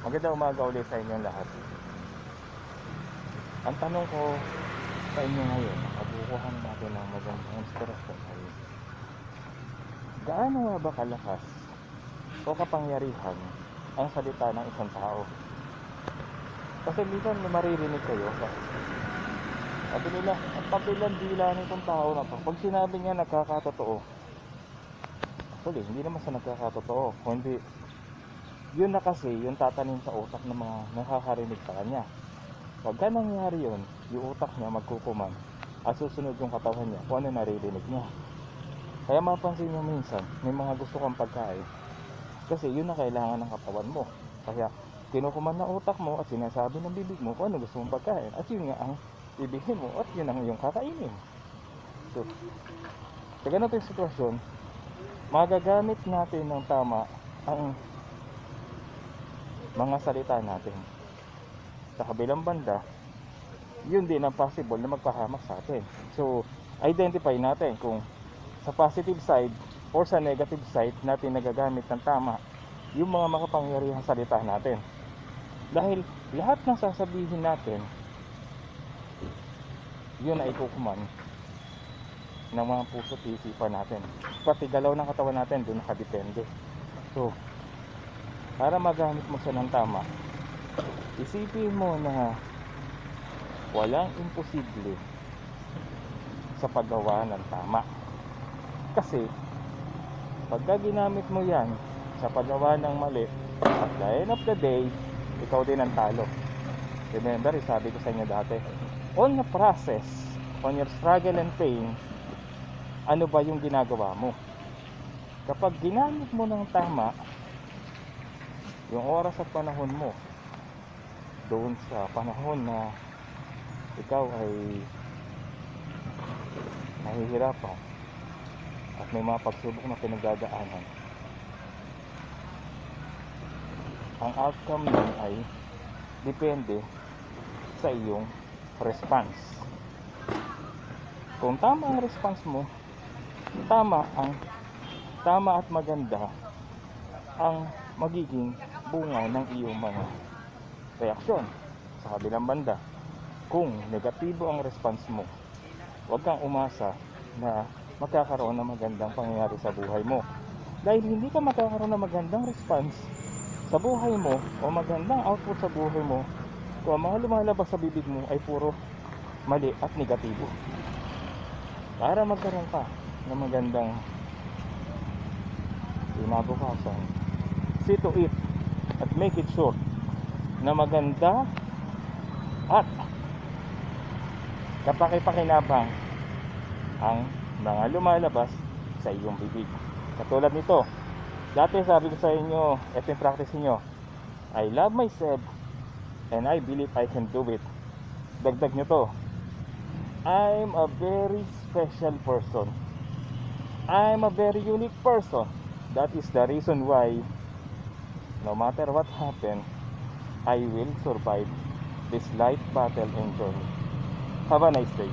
Magandang umaga ulit sa inyong lahat. Ang tanong ko sa inyo ngayon, kabukuhan natin ng magandang inspirasyon ay gaano nga ba kalakas o kapangyarihan ang salita ng isang tao? Kasi minsan may maririnig kayo sabi nila, ang tabilang dila nitong tao na to, pag sinabi niya nagkakatotoo. Actually, hindi naman sa nagkakatotoo, kundi yun na kasi yung tatanim sa utak ng mga nakakarinig sa kanya. Pagka nangyari yun, yung utak niya magkukuman at susunod yung katawan niya kung ano naririnig niya. Kaya mapansin nyo minsan, may mga gusto kang pagkain kasi yun na kailangan ng katawan mo. Kaya kinukuman ng utak mo at sinasabi ng bibig mo kung ano gusto mong pagkain, at yun nga ang ibigin mo at yun ang iyong kakainin. So, sa ganito yung sitwasyon, magagamit natin ng tama ang mga salita natin. Sa kabilang banda, yun din ang possible na magpahamak sa atin. So, identify natin kung sa positive side or sa negative side natin nagagamit ng tama yung mga makapangyarihang salita natin. Dahil lahat ng sasabihin natin, yun ay kukuman ng mga puso't isipan natin. Pati galaw ng katawan natin, doon nakadepende. So, para magamit mo siya ng tama, isipin mo na walang imposible sa paggawa ng tama. Kasi pagka ginamit mo yan sa paggawa ng mali, at the end of the day, ikaw din ang talo. Remember, sabi ko sa inyo dati, on the process, on your struggle and pain, ano ba yung ginagawa mo? Kapag ginamit mo ng tama yung oras at panahon mo doon sa panahon na ikaw ay nahihirapan at may mga pagsubok na pinagdadaanan, ang outcome nun ay depende sa iyong response. Kung tama ang response mo, tama at maganda ang magiging bunga ng iyong mga reaksyon. Sa kabilang banda, kung negatibo ang response mo, huwag kang umasa na magkakaroon ng magandang pangyayari sa buhay mo. Dahil hindi ka magkakaroon ng magandang response sa buhay mo o magandang output sa buhay mo kung ang mga lumalabas sa bibig mo ay puro mali at negatibo. Para magkaroon ka ng magandang kinabukasan, see to it at make it sure na maganda at kapaki-pakinabang ang mga lumalabas sa iyong bibig. Katulad nito, dati sabi ko sa inyo, ito yung practice niyo, I love myself and I believe I can do it. Dagdag nyo to, I'm a very special person, I'm a very unique person. That is the reason why no matter what happen, I will survive this life battle and journey. Have a nice day.